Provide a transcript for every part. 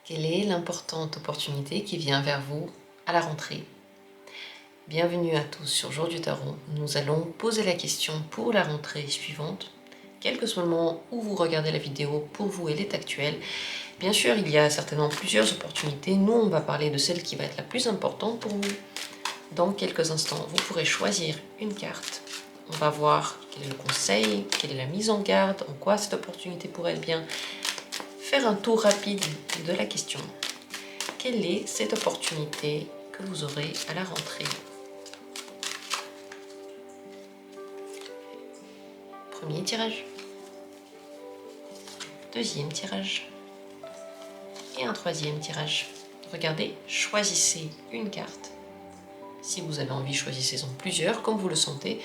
Quelle est l'importante opportunité qui vient vers vous à la rentrée? Bienvenue à tous sur Jour du Tarot. Nous allons poser la question pour la rentrée suivante. Quel que soit le moment où vous regardez la vidéo, pour vous elle est actuelle. Bien sûr, il y a certainement plusieurs opportunités. Nous, on va parler de celle qui va être la plus importante pour vous. Dans quelques instants, vous pourrez choisir une carte. On va voir quel est le conseil, quelle est la mise en garde, en quoi cette opportunité pourrait être bien. Faire un tour rapide de la question. Quelle est cette opportunité que vous aurez à la rentrée? Premier tirage. Deuxième tirage. Et un troisième tirage. Regardez, choisissez une carte. Si vous avez envie, choisissez-en plusieurs, comme vous le sentez.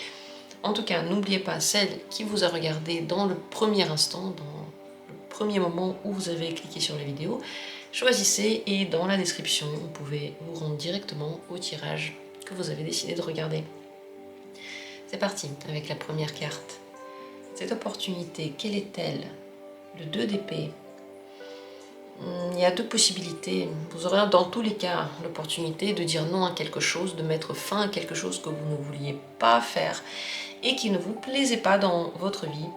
En tout cas, n'oubliez pas celle qui vous a regardé dans le premier instant, dans le premier moment où vous avez cliqué sur la vidéo. Choisissez et dans la description, vous pouvez vous rendre directement au tirage que vous avez décidé de regarder. C'est parti avec la première carte. Cette opportunité, quelle est-elle? Le 2 d'épée. Il y a deux possibilités. Vous aurez dans tous les cas l'opportunité de dire non à quelque chose, de mettre fin à quelque chose que vous ne vouliez pas faire et qui ne vous plaisait pas dans votre vie.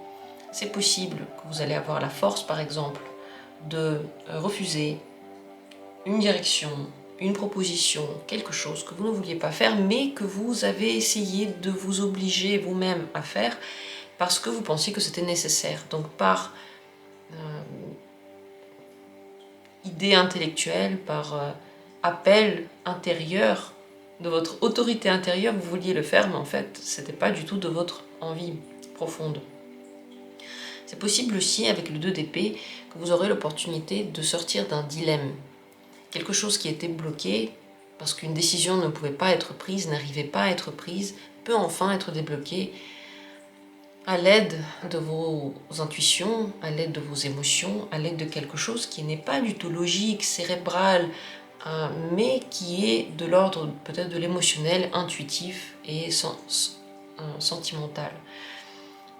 C'est possible que vous allez avoir la force, par exemple, de refuser une direction, une proposition, quelque chose que vous ne vouliez pas faire, mais que vous avez essayé de vous obliger vous-même à faire parce que vous pensiez que c'était nécessaire. Donc par idée intellectuelle, par appel intérieur de votre autorité intérieure, vous vouliez le faire, mais en fait, ce n'était pas du tout de votre envie profonde. C'est possible aussi, avec le 2 d'épée, que vous aurez l'opportunité de sortir d'un dilemme. Quelque chose qui était bloqué, parce qu'une décision ne pouvait pas être prise, n'arrivait pas à être prise, peut enfin être débloqué à l'aide de vos intuitions, à l'aide de vos émotions, à l'aide de quelque chose qui n'est pas du tout logique, cérébral, mais qui est de l'ordre peut-être de l'émotionnel, intuitif et sentimental.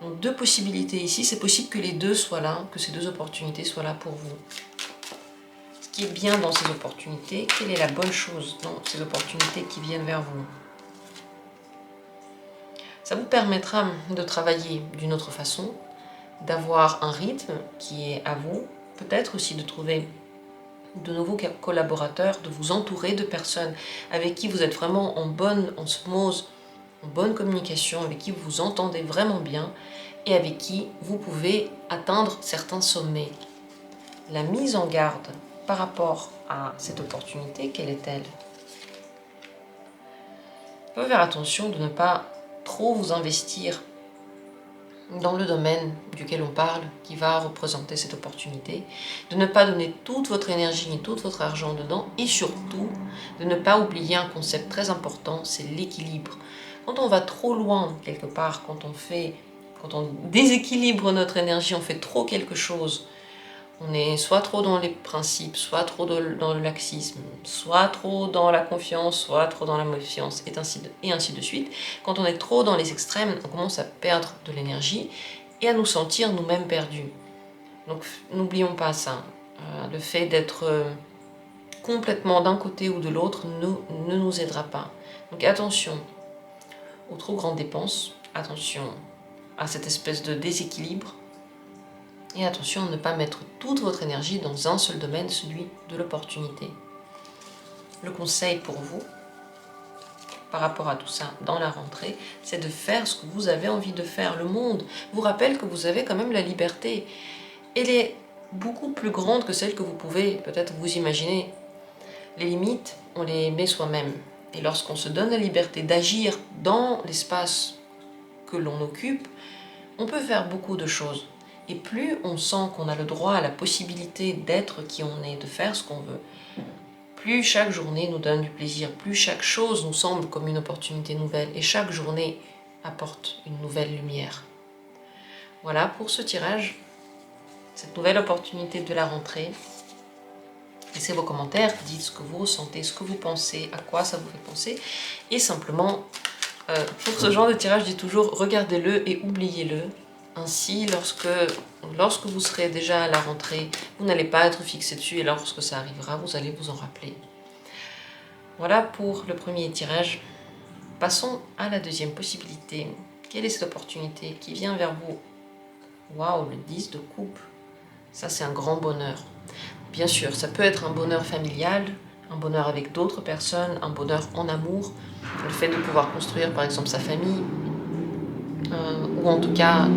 Donc deux possibilités ici, c'est possible que les deux soient là, que ces deux opportunités soient là pour vous. Ce qui est bien dans ces opportunités, quelle est la bonne chose dans ces opportunités qui viennent vers vous? Ça vous permettra de travailler d'une autre façon, d'avoir un rythme qui est à vous, peut-être aussi de trouver de nouveaux collaborateurs, de vous entourer de personnes avec qui vous êtes vraiment en bonne osmose, en bonne communication, avec qui vous vous entendez vraiment bien et avec qui vous pouvez atteindre certains sommets. La mise en garde par rapport à cette opportunité, quelle est-elle? Vous pouvez faire attention de ne pas trop vous investir dans le domaine duquel on parle, qui va représenter cette opportunité, de ne pas donner toute votre énergie ni tout votre argent dedans, et surtout de ne pas oublier un concept très important, c'est l'équilibre. Quand on va trop loin quelque part, quand on déséquilibre notre énergie, on fait trop quelque chose, on est soit trop dans les principes, soit trop dans le laxisme, soit trop dans la confiance, soit trop dans la méfiance, et ainsi de suite. Quand on est trop dans les extrêmes, on commence à perdre de l'énergie et à nous sentir nous-mêmes perdus. Donc n'oublions pas ça. Le fait d'être complètement d'un côté ou de l'autre ne nous aidera pas. Donc attention aux trop grandes dépenses, attention à cette espèce de déséquilibre. Et attention à ne pas mettre toute votre énergie dans un seul domaine, celui de l'opportunité. Le conseil pour vous, par rapport à tout ça, dans la rentrée, c'est de faire ce que vous avez envie de faire. Le monde vous rappelle que vous avez quand même la liberté. Elle est beaucoup plus grande que celle que vous pouvez peut-être vous imaginer. Les limites, on les met soi-même. Et lorsqu'on se donne la liberté d'agir dans l'espace que l'on occupe, on peut faire beaucoup de choses. Et plus on sent qu'on a le droit, la possibilité d'être qui on est, de faire ce qu'on veut, plus chaque journée nous donne du plaisir, plus chaque chose nous semble comme une opportunité nouvelle, et chaque journée apporte une nouvelle lumière. Voilà pour ce tirage, cette nouvelle opportunité de la rentrée. Laissez vos commentaires, dites ce que vous ressentez, ce que vous pensez, à quoi ça vous fait penser, et simplement, pour ce genre de tirage, je dis toujours, regardez-le et oubliez-le. Ainsi, lorsque vous serez déjà à la rentrée, vous n'allez pas être fixé dessus et lorsque ça arrivera, vous allez vous en rappeler. Voilà pour le premier tirage. Passons à la deuxième possibilité. Quelle est cette opportunité qui vient vers vous? Waouh, le 10 de coupe. Ça, c'est un grand bonheur. Bien sûr, ça peut être un bonheur familial, un bonheur avec d'autres personnes, un bonheur en amour, le fait de pouvoir construire par exemple sa famille, ou en tout cas,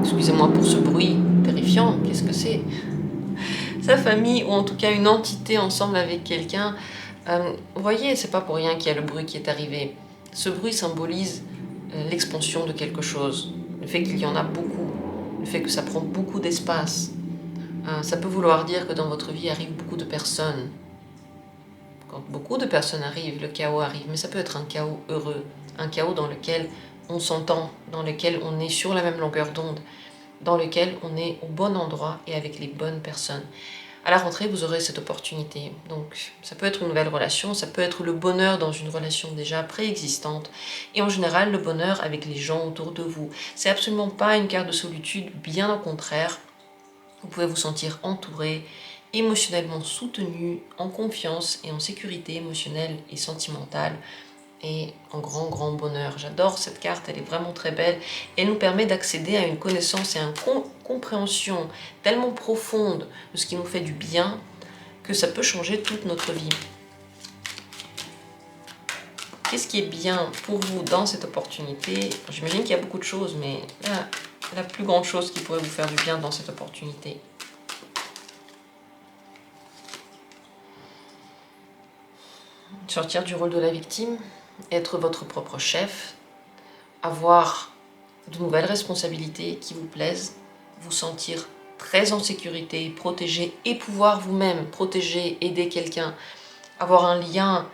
excusez-moi pour ce bruit terrifiant, qu'est-ce que c'est? Sa famille, ou en tout cas une entité ensemble avec quelqu'un. Vous voyez, c'est pas pour rien qu'il y a le bruit qui est arrivé. Ce bruit symbolise l'expansion de quelque chose, le fait qu'il y en a beaucoup, le fait que ça prend beaucoup d'espace. Ça peut vouloir dire que dans votre vie arrivent beaucoup de personnes. Quand beaucoup de personnes arrivent, le chaos arrive, mais ça peut être un chaos heureux, un chaos dans lequel on s'entend, dans lequel on est sur la même longueur d'onde, dans lequel on est au bon endroit et avec les bonnes personnes. À la rentrée, vous aurez cette opportunité. Donc, ça peut être une nouvelle relation, ça peut être le bonheur dans une relation déjà préexistante, et en général, le bonheur avec les gens autour de vous. C'est absolument pas une carte de solitude, bien au contraire. Vous pouvez vous sentir entouré, émotionnellement soutenu, en confiance et en sécurité émotionnelle et sentimentale, et en grand bonheur. J'adore cette carte, elle est vraiment très belle. Elle nous permet d'accéder à une connaissance et à une compréhension tellement profonde de ce qui nous fait du bien que ça peut changer toute notre vie. Qu'est-ce qui est bien pour vous dans cette opportunité? J'imagine qu'il y a beaucoup de choses, mais là, la plus grande chose qui pourrait vous faire du bien dans cette opportunité. Sortir du rôle de la victime, être votre propre chef, avoir de nouvelles responsabilités qui vous plaisent, vous sentir très en sécurité, protégé et pouvoir vous-même protéger, aider quelqu'un, avoir un lien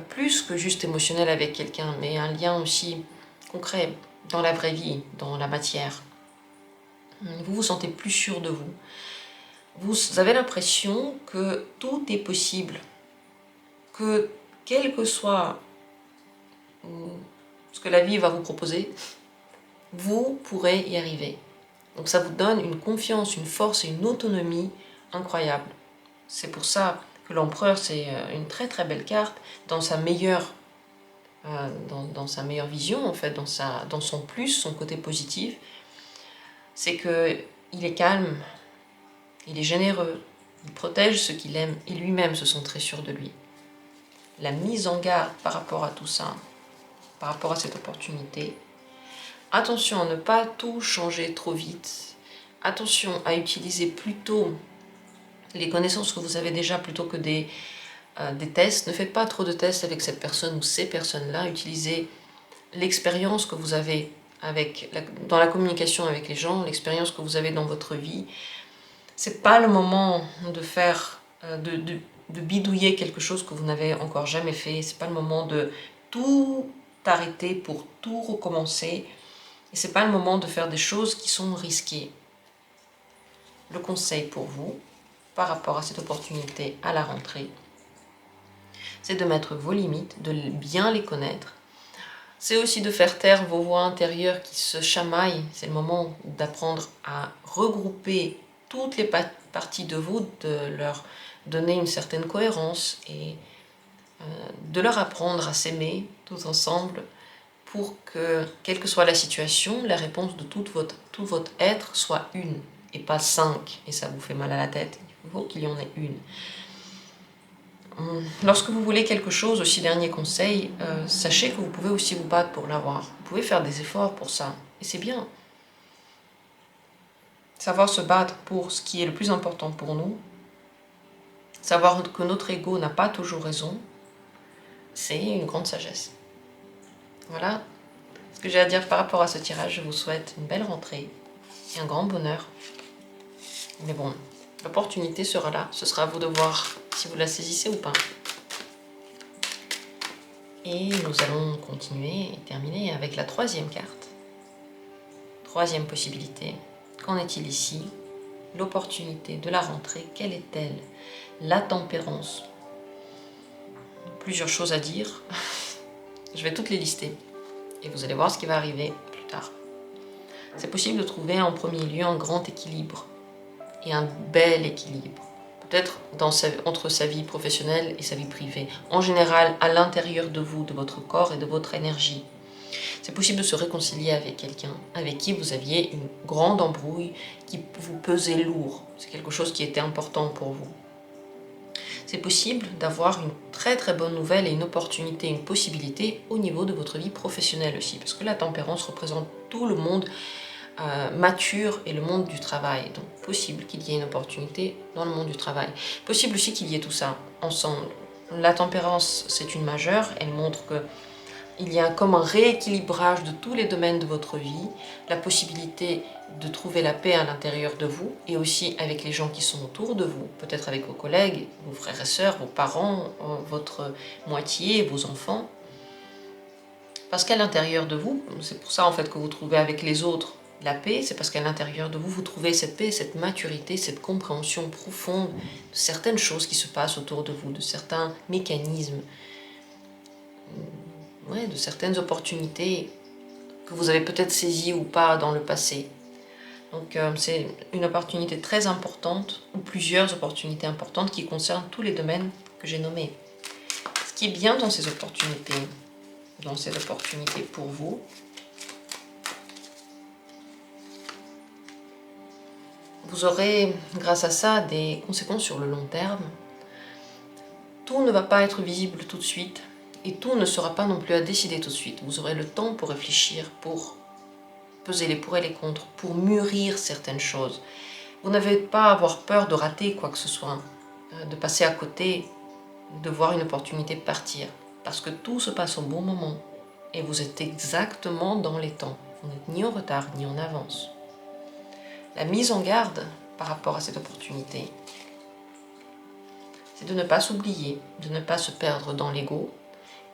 plus que juste émotionnel avec quelqu'un, mais un lien aussi concret dans la vraie vie, dans la matière. Vous vous sentez plus sûr de vous. Vous avez l'impression que tout est possible, que quel que soit ce que la vie va vous proposer, vous pourrez y arriver. Donc ça vous donne une confiance, une force et une autonomie incroyable. C'est pour ça que l'empereur, c'est une très belle carte dans sa meilleure, dans sa meilleure vision, en fait, dans son plus, son côté positif. C'est qu'il est calme, il est généreux, il protège ceux qu'il aime et lui-même se sent très sûr de lui. La mise en garde par rapport à tout ça, par rapport à cette opportunité. Attention à ne pas tout changer trop vite. Attention à utiliser plutôt les connaissances que vous avez déjà plutôt que des tests. Ne faites pas trop de tests avec cette personne ou ces personnes-là. Utilisez l'expérience que vous avez dans la communication avec les gens, l'expérience que vous avez dans votre vie. C'est pas le moment de faire, de bidouiller quelque chose que vous n'avez encore jamais fait. C'est pas le moment de tout arrêter pour tout recommencer. Et c'est pas le moment de faire des choses qui sont risquées. Le conseil pour vous, par rapport à cette opportunité à la rentrée, c'est de mettre vos limites, de bien les connaître. C'est aussi de faire taire vos voix intérieures qui se chamaillent. C'est le moment d'apprendre à regrouper toutes les parties de vous, de leur donner une certaine cohérence et de leur apprendre à s'aimer tous ensemble pour que, quelle que soit la situation, la réponse de tout votre être soit une et pas 5, et ça vous fait mal à la tête. Il faut qu'il y en ait une. Lorsque vous voulez quelque chose, aussi dernier conseil, sachez que vous pouvez aussi vous battre pour l'avoir. Vous pouvez faire des efforts pour ça, et c'est bien. Savoir se battre pour ce qui est le plus important pour nous, savoir que notre ego n'a pas toujours raison, c'est une grande sagesse. Voilà ce que j'ai à dire par rapport à ce tirage. Je vous souhaite une belle rentrée et un grand bonheur. Mais bon, l'opportunité sera là. Ce sera à vous de voir si vous la saisissez ou pas. Et nous allons continuer et terminer avec la troisième carte. Troisième possibilité. Qu'en est-il ici? L'opportunité de la rentrée, quelle est-elle? La tempérance. Plusieurs choses à dire. Je vais toutes les lister. Et vous allez voir ce qui va arriver plus tard. C'est possible de trouver en premier lieu un grand équilibre et un bel équilibre. Peut-être entre sa vie professionnelle et sa vie privée. En général, à l'intérieur de vous, de votre corps et de votre énergie. C'est possible de se réconcilier avec quelqu'un avec qui vous aviez une grande embrouille, qui vous pesait lourd. C'est quelque chose qui était important pour vous. C'est possible d'avoir une très très bonne nouvelle et une opportunité, une possibilité au niveau de votre vie professionnelle aussi. Parce que la tempérance représente tout le monde mature et le monde du travail. Donc possible qu'il y ait une opportunité dans le monde du travail. Possible aussi qu'il y ait tout ça ensemble. La tempérance, c'est une majeure. Elle montre que il y a comme un rééquilibrage de tous les domaines de votre vie, la possibilité de trouver la paix à l'intérieur de vous et aussi avec les gens qui sont autour de vous, peut-être avec vos collègues, vos frères et sœurs, vos parents, votre moitié, vos enfants. Parce qu'à l'intérieur de vous, c'est pour ça en fait que vous trouvez avec les autres la paix, c'est parce qu'à l'intérieur de vous, vous trouvez cette paix, cette maturité, cette compréhension profonde de certaines choses qui se passent autour de vous, de certains mécanismes, de certaines opportunités que vous avez peut-être saisies ou pas dans le passé. Donc c'est une opportunité très importante, ou plusieurs opportunités importantes qui concernent tous les domaines que j'ai nommés. Ce qui est bien dans ces opportunités pour vous, vous aurez, grâce à ça, des conséquences sur le long terme. Tout ne va pas être visible tout de suite, et tout ne sera pas non plus à décider tout de suite. Vous aurez le temps pour réfléchir, pour peser les pour et les contre, pour mûrir certaines choses. Vous n'avez pas à avoir peur de rater quoi que ce soit, de passer à côté, de voir une opportunité partir. Parce que tout se passe au bon moment, et vous êtes exactement dans les temps. Vous n'êtes ni en retard, ni en avance. La mise en garde par rapport à cette opportunité, c'est de ne pas s'oublier, de ne pas se perdre dans l'ego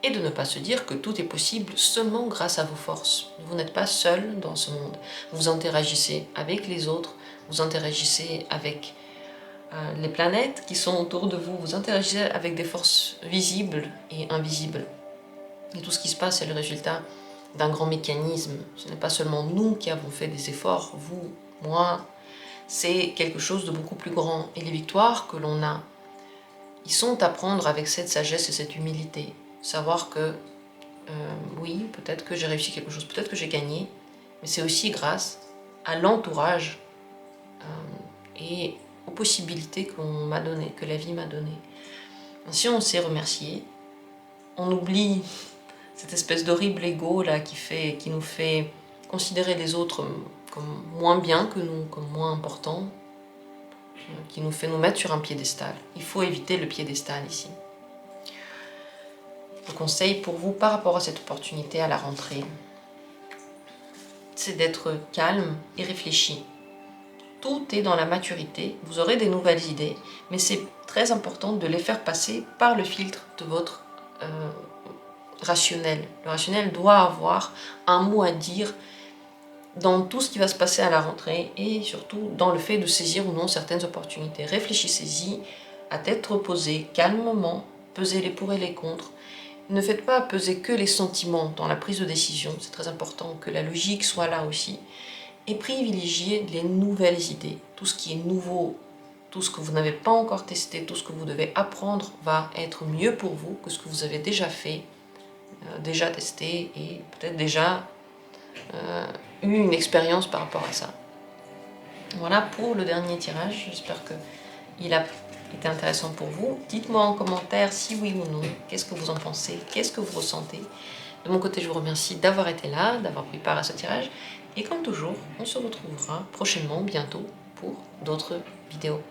et de ne pas se dire que tout est possible seulement grâce à vos forces. Vous n'êtes pas seul dans ce monde. Vous interagissez avec les autres, vous interagissez avec les planètes qui sont autour de vous, vous interagissez avec des forces visibles et invisibles. Et tout ce qui se passe est le résultat d'un grand mécanisme. Ce n'est pas seulement nous qui avons fait des efforts, vous, moi, c'est quelque chose de beaucoup plus grand. Et les victoires que l'on a, ils sont à prendre avec cette sagesse et cette humilité. Savoir que, oui, peut-être que j'ai réussi quelque chose, peut-être que j'ai gagné, mais c'est aussi grâce à l'entourage et aux possibilités qu'on m'a données, que la vie m'a données. Si on sait remercier, on oublie cette espèce d'horrible ego là qui nous fait considérer les autres comme moins bien que nous, comme moins importants, qui nous fait nous mettre sur un piédestal. Il faut éviter le piédestal ici. Le conseil pour vous par rapport à cette opportunité à la rentrée, c'est d'être calme et réfléchi. Tout est dans la maturité, vous aurez des nouvelles idées, mais c'est très important de les faire passer par le filtre de votre rationnel. Le rationnel doit avoir un mot à dire dans tout ce qui va se passer à la rentrée et surtout dans le fait de saisir ou non certaines opportunités. Réfléchissez-y à tête reposée, calmement, pesez les pour et les contre. Ne faites pas peser que les sentiments dans la prise de décision, c'est très important que la logique soit là aussi. Et privilégiez les nouvelles idées, tout ce qui est nouveau, tout ce que vous n'avez pas encore testé, tout ce que vous devez apprendre va être mieux pour vous que ce que vous avez déjà fait, déjà testé et peut-être déjà eu une expérience par rapport à ça. Voilà pour le dernier tirage, j'espère qu'il a été intéressant pour vous. Dites-moi en commentaire si oui ou non, qu'est-ce que vous en pensez, qu'est-ce que vous ressentez. De mon côté, je vous remercie d'avoir été là, d'avoir pris part à ce tirage. Et comme toujours, on se retrouvera prochainement, bientôt, pour d'autres vidéos.